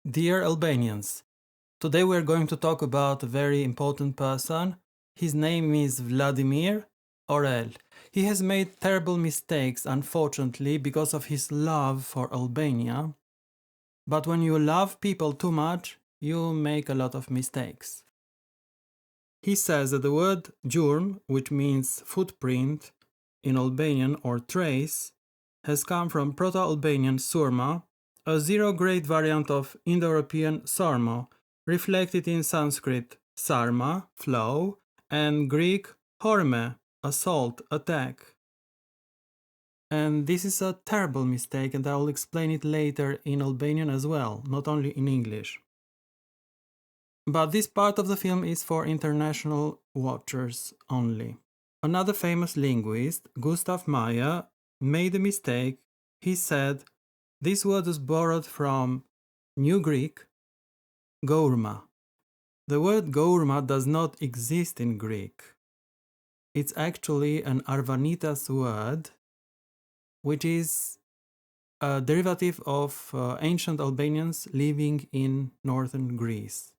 Dear Albanians, today we are going to talk about a very important person. His name is Vladimir Orel. He has made terrible mistakes, unfortunately, because of his love for Albania. But when you love people too much, you make a lot of mistakes. He says that the word gjurm, which means footprint in Albanian or trace, has come from Proto-Albanian surma, a zero-grade variant of Indo-European sarmo, reflected in Sanskrit sarma, flow, and Greek horme, assault, attack. And this is a terrible mistake, and I will explain it later in Albanian as well, not only in English. But this part of the film is for international watchers only. Another famous linguist, Gustav Meyer, made a mistake. He said this word was borrowed from New Greek, gjurma. The word gjurma does not exist in Greek. It's actually an Arvanitas word, which is a derivative of ancient Albanians living in northern Greece,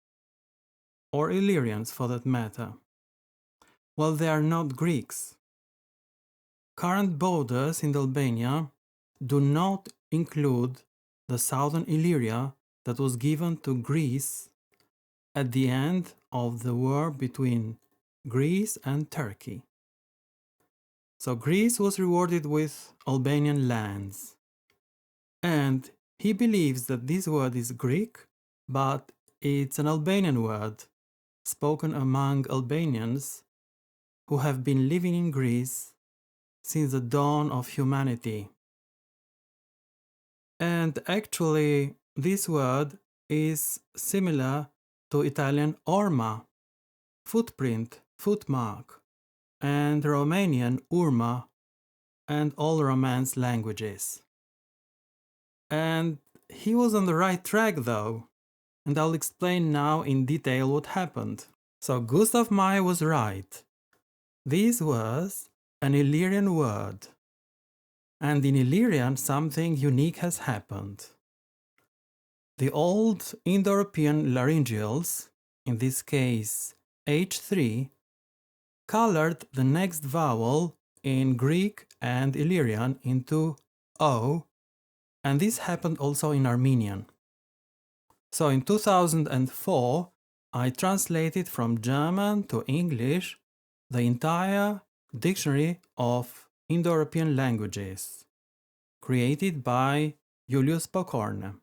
or Illyrians for that matter. Well, they are not Greeks. Current borders in Albania do not include the southern Illyria that was given to Greece at the end of the war between Greece and Turkey. So Greece was rewarded with Albanian lands. And he believes that this word is Greek, but it's an Albanian word spoken among Albanians who have been living in Greece since the dawn of humanity. And actually, this word is similar to Italian orma, footprint, footmark, and Romanian urma, and all Romance languages. And he was on the right track though, and I'll explain now in detail what happened. So Gustav Meyer was right. This was an Illyrian word. And in Illyrian, something unique has happened. The old Indo-European laryngeals, in this case H3, colored the next vowel in Greek and Illyrian into O, and this happened also in Armenian. So in 2004, I translated from German to English the entire dictionary of Indo-European languages, created by Julius Pokorny.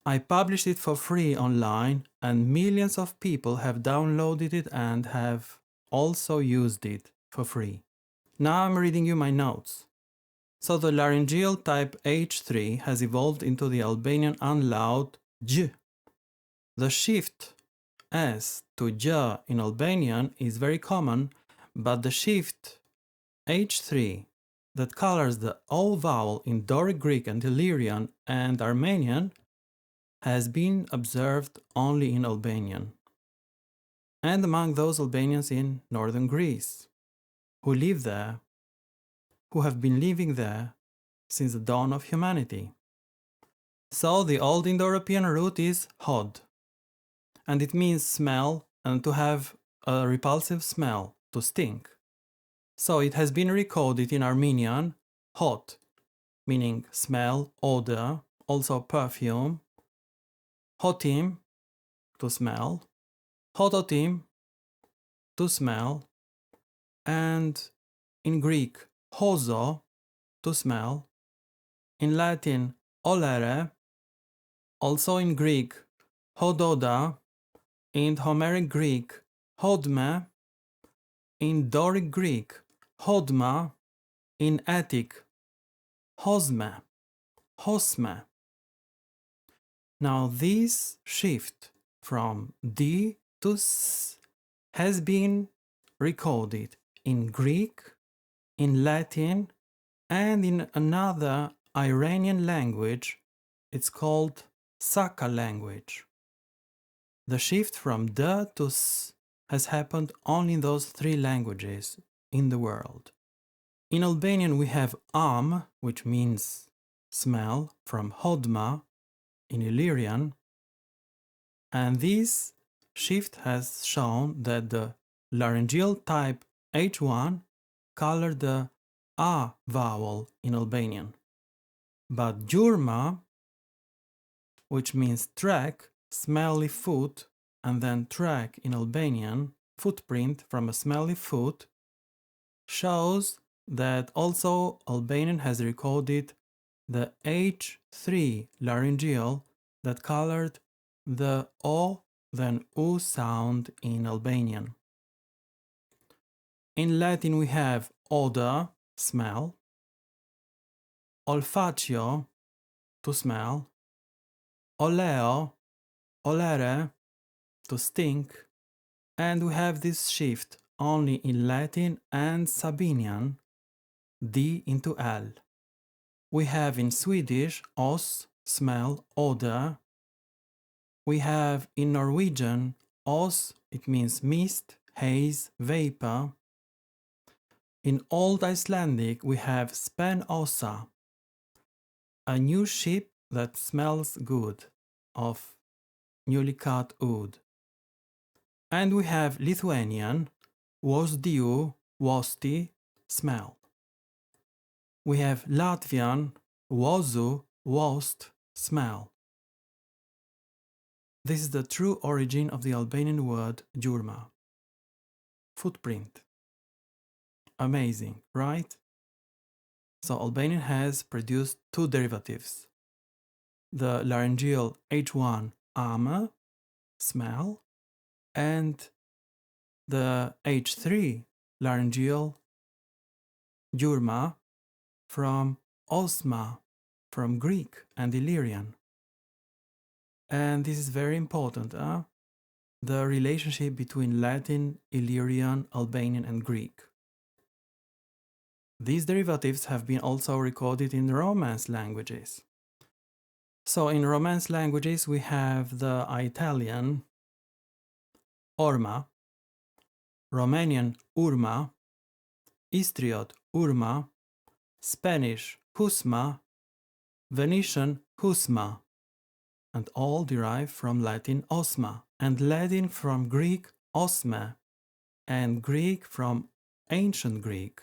I published it for free online, and millions of people have downloaded it and have also used it for free. Now I'm reading you my notes. So the laryngeal type H3 has evolved into the Albanian anlaut G. The shift S to J in Albanian is very common, but the shift H3 that colors the O vowel in Doric Greek and Illyrian and Armenian has been observed only in Albanian, and among those Albanians in northern Greece, who live there, who have been living there since the dawn of humanity. So the old Indo-European root is hod, and it means smell and to have a repulsive smell, to stink. So it has been recoded in Armenian hot, meaning smell, odor, also perfume, hotim, to smell, hototim, to smell, and in Greek, hozo, to smell, in Latin, olere, also in Greek, hododa, in Homeric Greek, hodme, in Doric Greek, hodma, in Attic, hosme, hosme. Now this shift from D to S has been recorded in Greek, in Latin, and in another Iranian language. It's called Saka language. The shift from D to S has happened only in those three languages in the world. In Albanian we have am, which means smell, from hodma in Illyrian, And this shift has shown that the laryngeal type H1 colored the A vowel in Albanian. But gjurma, which means track, smelly foot, and then track in Albanian, footprint from a smelly foot, shows that also Albanian has recorded the H3 laryngeal that colored the O then U sound in Albanian. In Latin we have odor, smell, olfatio, to smell, oleo, olere, to stink, and we have this shift only in Latin and Sabinian, D into L. We have in Swedish os, smell, odor. We have in Norwegian os, it means mist, haze, vapor. In Old Icelandic we have spen osa, a new ship that smells good, of newly cut wood. And we have Lithuanian wosdiu, wosti, smell. We have Latvian wozu, wost, smell. This is the true origin of the Albanian word gjurma, footprint. Amazing, right? So Albanian has produced two derivatives. The laryngeal H1 ama, smell, and the H3 laryngeal gjurma from osma, from Greek and Illyrian. And this is very important, the relationship between Latin, Illyrian, Albanian, and Greek. These derivatives have been also recorded in Romance languages. So in Romance languages we have the Italian orma, Romanian urma, Istriot urma, Spanish husma, Venetian husma, and all derive from Latin osma, and Latin from Greek osme, and Greek from Ancient Greek,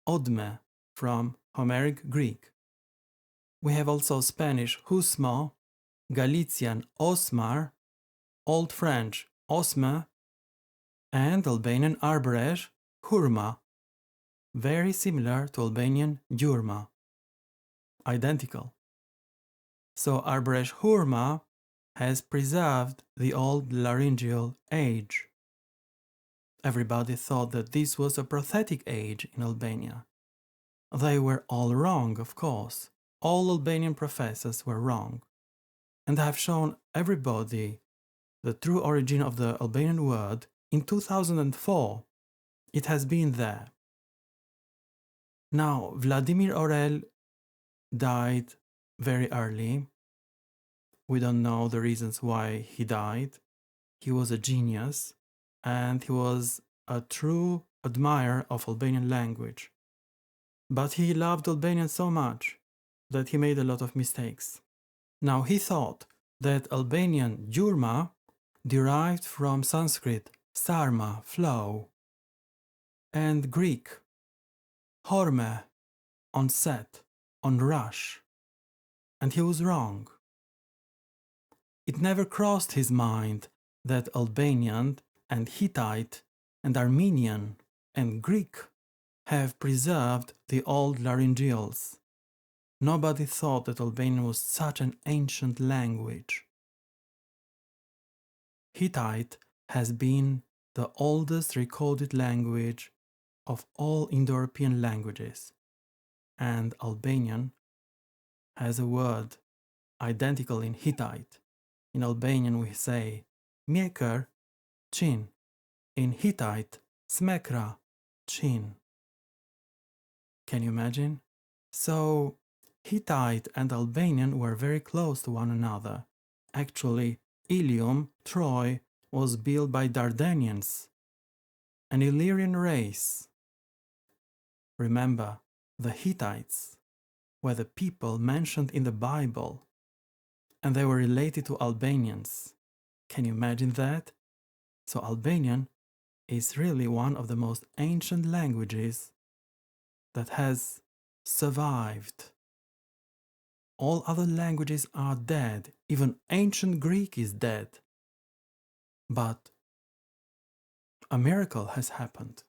odme, from Homeric Greek. We have also Spanish husmo, Galician osmar, Old French osme, and Albanian arbresh, hurma, very similar to Albanian gjurma, identical. So arbresh hurma has preserved the old laryngeal age. Everybody thought that this was a prosthetic age in Albania. They were all wrong, of course. All Albanian professors were wrong. And I have shown everybody the true origin of the Albanian word in 2004. It has been there. Now, Vladimir Orel died very early. We don't know the reasons why he died. He was a genius and he was a true admirer of Albanian language. But he loved Albanian so much that he made a lot of mistakes. Now he thought that Albanian gjurma derived from Sanskrit sarma, flow, and Greek horme, onset, onrush, and he was wrong. It never crossed his mind that Albanian and Hittite and Armenian and Greek have preserved the old laryngeals. Nobody thought that Albanian was such an ancient language. Hittite has been the oldest recorded language of all Indo-European languages, and Albanian has a word identical in Hittite. In Albanian we say mjekër, chin. In Hittite, smekra, chin. Can you imagine? So Hittite and Albanian were very close to one another. Actually, Ilium, Troy, was built by Dardanians, an Illyrian race. Remember, the Hittites were the people mentioned in the Bible, and they were related to Albanians. Can you imagine that? So Albanian is really one of the most ancient languages that has survived. All other languages are dead. Even ancient Greek is dead. But a miracle has happened.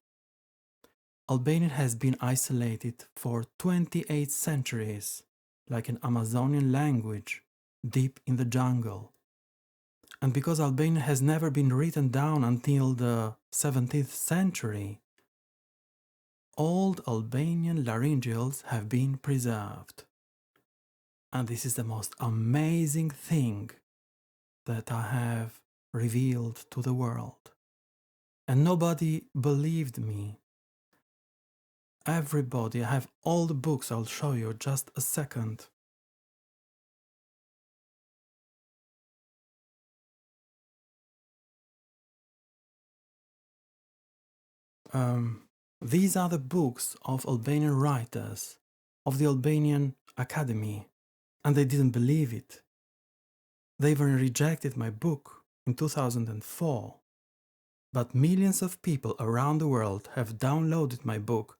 Albanian has been isolated for 28 centuries, like an Amazonian language, deep in the jungle. And because Albanian has never been written down until the 17th century, old Albanian laryngeals have been preserved. And this is the most amazing thing that I have revealed to the world. And nobody believed me. Everybody, I have all the books, I'll show you just a second. These are the books of Albanian writers, of the Albanian Academy, and they didn't believe it. They even rejected my book in 2004. But millions of people around the world have downloaded my book,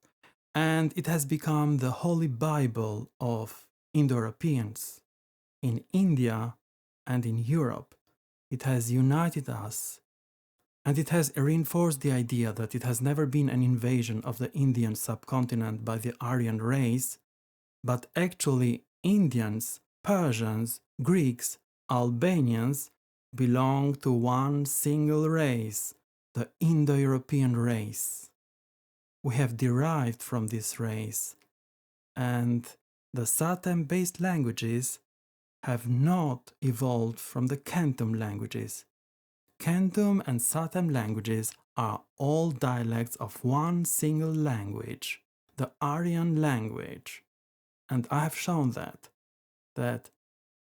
and it has become the Holy Bible of Indo-Europeans. In India and in Europe, it has united us, and it has reinforced the idea that it has never been an invasion of the Indian subcontinent by the Aryan race, but actually Indians, Persians, Greeks, Albanians belong to one single race, the Indo-European race. We have derived from this race, and the Satem-based languages have not evolved from the Kentum languages. Kentum and Satem languages are all dialects of one single language, the Aryan language. And I have shown that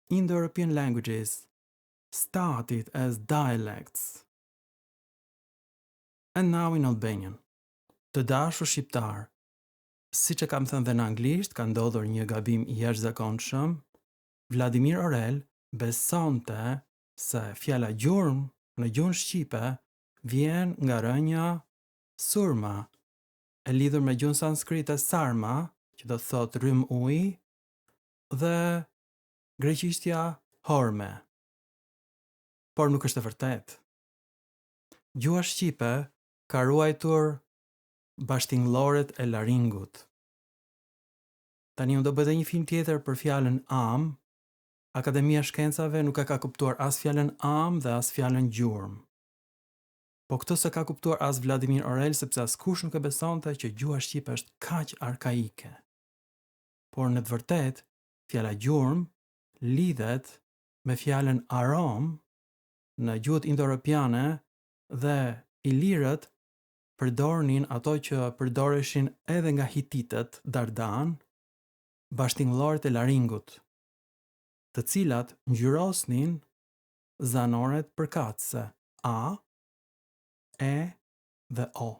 Indo-European languages started as dialects. And now in Albanian. Të dashur shqiptar, siç e kam thënë dhe në anglisht, ka ndodhur një gabim I jashtëzakonshëm. Vladimir Orel besonte se fjala gjurm në gjuhën shqipe vjen nga rënja surma, e lidhur me gjuhën sanskrite sarma, që do të thotë rrym uji, dhe greqishtja horme. Por nuk është e vërtetë. Gjuha shqipe ka ruajtur bashtingëlloret e laringut. Tani unë do bëj një film tjetër për fjalën am. Akademia e Shkencave nuk e ka kuptuar as fjalën am dhe as fjalën gjurm. Po këtë se ka kuptuar as Vladimir Orel, sepse askush nuk e besonte që gjuha shqipe është kaq arkaike. Por në të vërtetë, fjala gjurm lidhet me fjalën arom në gjuhët indo-europiane dhe ilirët përdornin ato që përdoreshin edhe nga hititët Dardan, bashtingëlloret e laringut, të cilat ngjyrosnin zanoret përkatëse a, e dhe o.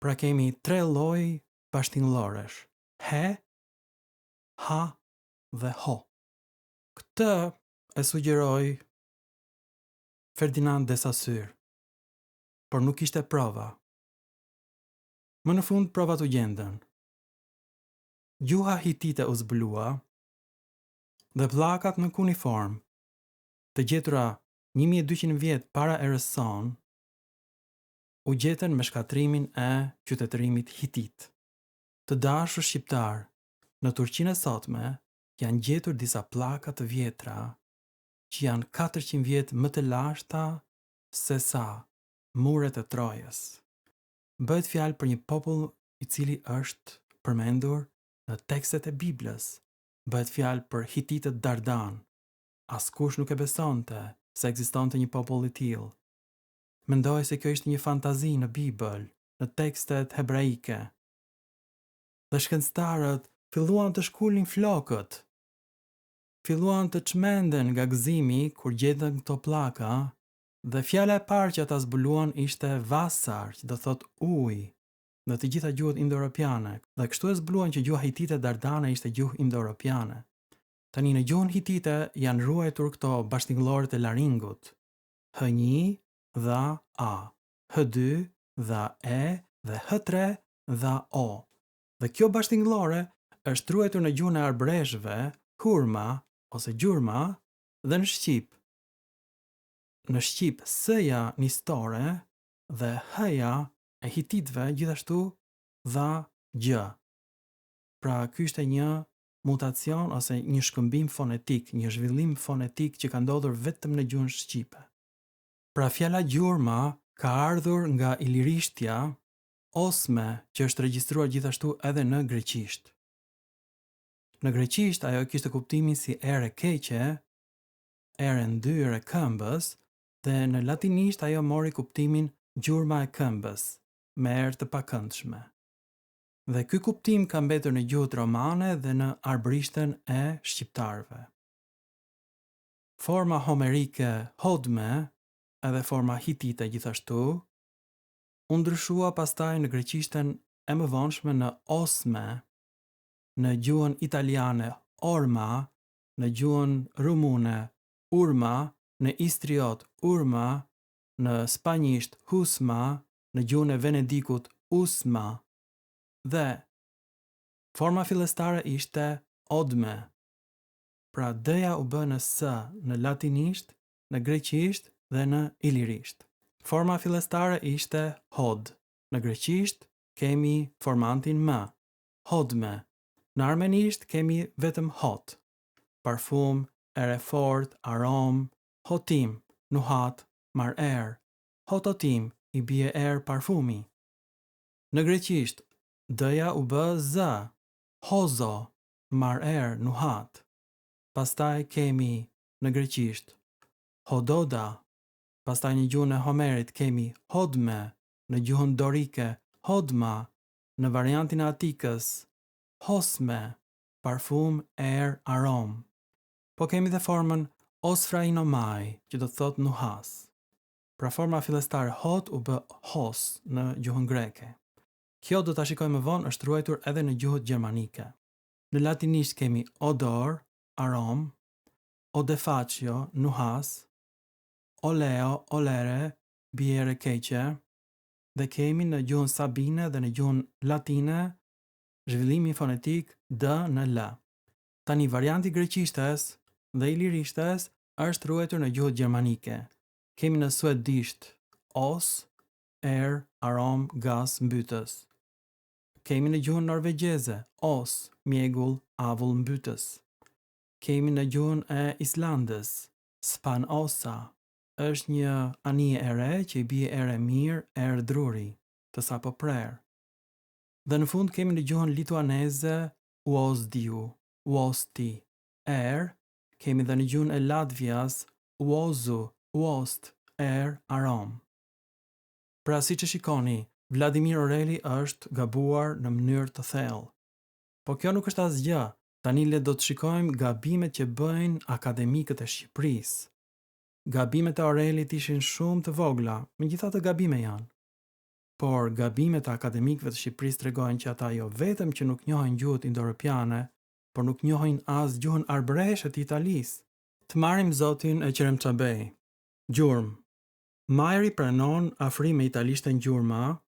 Pra kemi 3 lloj bashtingëlloresh: he, ha dhe ho. Këtë e sugjeroi Ferdinand de Saussure, por nuk ishte prova. Më në fund provat u gjendën. Gjuha hitite u zbulua dhe pllakat në kuniform, të gjetura 1200 vjet para erës son, u gjetën me shkatrimin e qytetërimit hitit. Të dashur shqiptar, në Turqinë e sotme janë gjetur disa pllaka të vjetra që janë 400 vjet më të lashta se sa muret e Trojës. Bëhet fjalë për një popull I cili është përmendur në tekstet e Biblës. Bëhet fjalë për hititët Dardan. Askush nuk e besonte se ekzistonte një popull I tillë. Mendoi se kjo ishte një fantazi në Bibël, në tekstet hebraike. Dhe shkencëtarët filluan të shkulin flokët. Filluan të çmenden nga gëzimi kur gjetën këto pllaka, dhe fjala e parë që ata zbuluan ishte vasar, që do thot ujë, në të gjitha gjuhët indo-europiane. Dhe kështu e zbuluan që gjuha hitite dardane ishte gjuhë indo-europiane. Tani në gjuhën hitite janë ruajtur këto bashtingëlloret e laringut. H1 dha A, H2 dha E dhe H3 dha O. Dhe kjo bashkëtingëllore është ruajtur në gjuhën e arbreshve, hurma ose gjurma, dhe në shqip. Në shqip S-ja nistore dhe H-ja e hititëve gjithashtu dha G. Pra ky është një mutacion ose një shkëmbim fonetik, një zhvillim fonetik që ka ndodhur vetëm në gjuhën shqipe. Pra fjala gjurma ka ardhur nga ilirishtja osme që është regjistruar gjithashtu edhe në greqisht. Në greqisht ajo kishte kuptimin si erë e keqe, erë e ndyrë e këmbës, dhe në latinisht ajo mori kuptimin gjurma e këmbës, me erë të pakëndshme. Dhe ky kuptim ka mbetur në gjuhët romane dhe në arbërishtën e shqiptarëve. Forma homerike hodme edhe forma hitite gjithashtu u ndryshua pastaj në greqishtën e mëvonshme në osme, në gjuhën italiane orma, në gjuhën rumune urma, në istriot urma, në spanjisht husma, në gjuhën e venedikut usma. Dhe forma fillestare ishte odme. Pra d-ja u bë në s në latinisht, në greqisht dhe në ilirisht. Forma fillestare ishte hod. Në greqisht kemi formantin m, hodme. Në armenisht kemi vetëm hot. Parfum, ere fort, arom, hotim, nuhat, mar er. Hototim i bie er parfumi. Në greqisht d-ja u bë z, hozo, mar er, nuhat. Pastaj kemi në greqisht hododa. Pastaj në gjuhën e Homerit kemi hodme, në gjuhën dorike hodma, në variantin e Atikës hosme, parfum, er, arom. Po kemi dhe formën osfrainomai, që do të thotë nuhas. Pra forma fillestare hot u bë hos në gjuhën greke. Kjo do ta shikojmë më vonë është ruajtur edhe në gjuhët gjermanike. Në latinisht kemi odor, arom, odefacio, nuhas, oleo, olere, biere keqe, dhe kemi në gjuhën sabine dhe në gjuhën latine zhvillimi fonetik d në l. Tani varianti greqishtes dhe ilirishtes është ruajtur në gjuhët gjermanike. Kemi në suedisht os, er, arom, gas, mbytës. Kemi në gjuhën norvegjeze os, mjegull, avull, mbytës. Kemi në gjuhën e Islandës span osa, është një anije e re që i bie ere mirë, erë druri, të sapo prerë. Dhe në fund kemi në gjuhën lituaneze uozdiu, uosti, kemi dhe në gjuhën e Latvias uozu, uost, arom. Pra si që shikoni, Vladimir Oreli është gabuar në mënyrë të thellë. Po kjo nuk është asgjë, tani le do të shikojmë gabimet që bëjnë akademikët e Shqipërisë. Gabimet e Orelit ishin shumë të vogla, megjithatë gabime janë. Por gabimet e akademikëve të Shqipërisë tregojnë që ata jo vetëm që nuk njohin gjuhët indoeuropiane, por nuk njohin as gjuhën arbëreshe të Italisë. Të marrim zotin e Qeremçabej. Gjurmë. Majri pranon afrim me italishtën gjurma,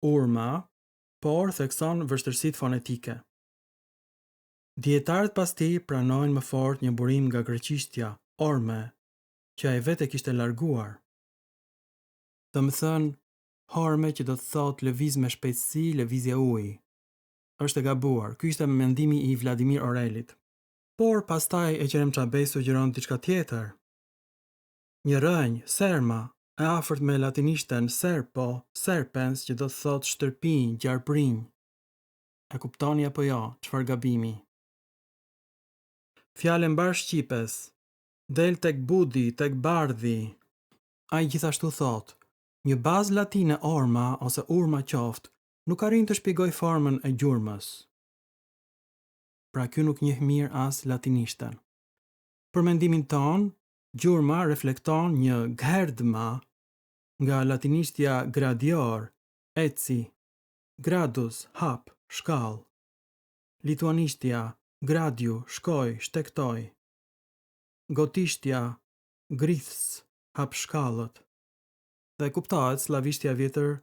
urma, por thekson vështirësitë fonetike. Dietarët pas tij pranojnë më fort një burim nga greqishtja, orme, që ai vetë kishte larguar. Domethënë, horme që do të thotë lëviz me shpejtësi, lëvizje uji. Është e gabuar. Ky ishte mendimi i Vladimir Orelit. Por pastaj e Qeremçabej sugjeron diçka tjetër. Një rënjë, serma, e afërt me latinishten serpo, serpens, që do të thotë shtërpinj, gjarprinj. E kuptoni apo jo, çfarë gabimi? Fjalë mbar shqipes, del tek budi, tek bardhi. Ai gjithashtu thotë, një bazë latine orma ose urma qoftë, nuk arrin të shpjegoj formën e gjurmës. Pra ky nuk njeh mirë as latinishten. Për mendimin ton, gjurma reflekton një gjerdma nga latinishtja gradior, eci, gradus, hap, shkall. Lituanishtja gradiu, shkoj, shtektoj. Gotishtja griths, hap shkallët. Dhe kuptohet slavishtja vjetër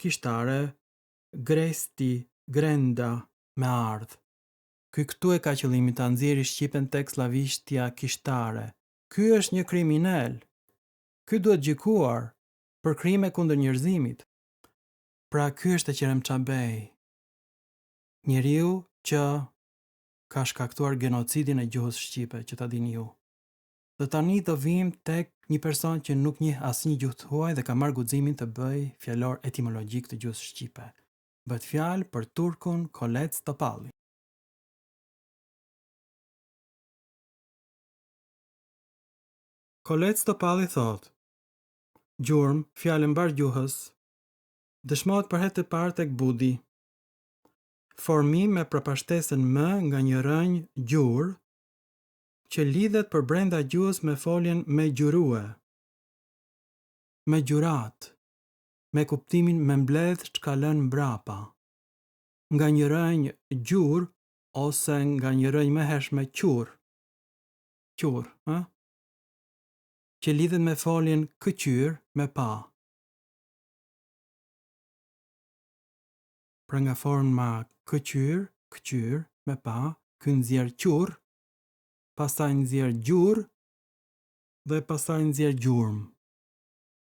kishtare, gresti, grenda, me ardh. Ky këtu e ka qëllimin ta nxjerrë shqipen tek slavishtja kishtare. Ky është një kriminal. Ky duhet gjykuar për krime kundër njerëzimit. Pra ky është e Qeremçabej. Njeriu që ka shkaktuar genocidin e gjuhës shqipe, që ta dini ju. Dhe tani do vim tek një person që nuk njeh asnjë gjuhë huaj dhe ka marrë guximin të bëj fjalor etimologjik të gjuhës shqipe. Bëhet fjalë për turkun Kolec Topalli. Kolec Topalli thot: gjurm, fjalë mbar gjuhës, dëshmohet për herë të parë tek Budi. Formim me përpashtesën më nga një rënjë gjur, që lidhet për brenda gjuhës me foljen me gjurue, me gjurat, me kuptimin me mbledh shkalën mbrapa, nga një rënjë gjur ose nga një rënjë më hershme qur, që lidhet me foljen këqyr me pa. Pra nga forma këqyr me pa, ky nxjerr qur, pastaj nxjerr gjur dhe pastaj nxjerr gjurm.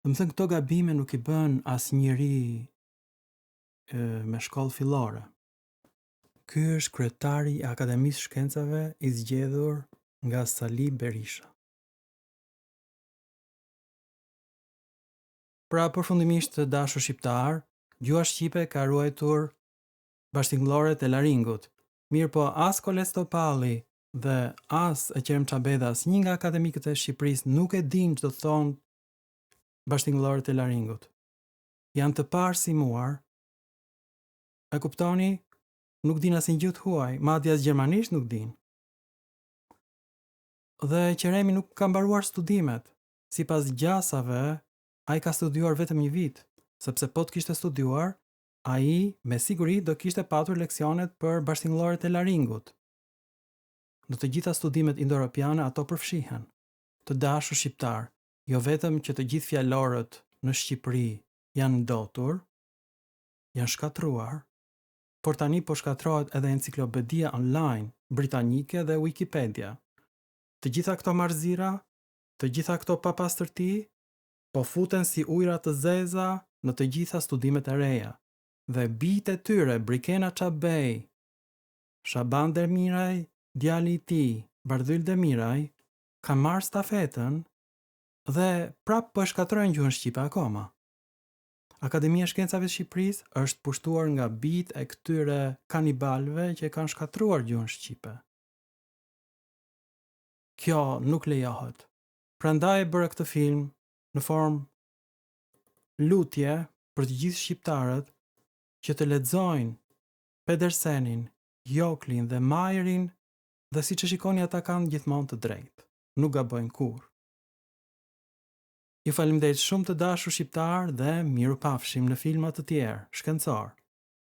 Do të thënë këto gabime nuk i bën asnjëri me shkollë fillore. Ky është kryetari i Akademisë Shkencave i zgjedhur nga Sali Berisha. Pra përfundimisht të dashur shqiptar, gjuha shqipe ka ruajtur bashkëtingëlloret e laringut. Mirë po as Kolec Topalli dhe as e Qeremçabej dhe asnjë nga akademikët e Shqipërisë nuk e din ç'do thonë bashkëtingëlloret e laringut. Janë të parsimuar. E kuptoni? Nuk din asnjë gjuhë huaj, madje as gjermanisht nuk din. Dhe Qeremi nuk ka mbaruar studimet. Sipas gjasave, ai ka studiuar vetëm një vit, sepse po të kishte studiuar, ai me siguri do kishte patur leksionet për bashkëtingëlloret e laringut. Në të gjitha studimet indo-europiane ato përfshihen. Të dashur shqiptar, jo vetëm që të gjithë fjalorët në Shqipëri janë ndotur, janë shkatruar, por tani po shkatrohet edhe enciklopedia online britanike dhe Wikipedia. Të gjitha këto marrëzira, të gjitha këto papastërti, po futen si ujëra të zeza në të gjitha studimet e reja. Dhe bijtë e tyre, Brikena Çabej, Shaban Demiraj, djali i tij, Bardhyl Demiraj, ka marrë stafetën dhe prap po e shkatrojnë gjuhën shqipe akoma. Akademia e Shkencave të Shqipërisë është pushtuar nga bijtë e këtyre kanibalëve që kanë shkatruar gjuhën shqipe. Kjo nuk lejohet. Prandaj bëra këtë film në formë lutje për të gjithë shqiptarët që të lexojnë Pedersenin, Joklin dhe Majerin dhe siç e shikoni ata kanë gjithmonë të drejtë. Nuk gabojnë kurrë. Ju faleminderit shumë të dashur shqiptar dhe mirupafshim në filma të tjerë shkencor.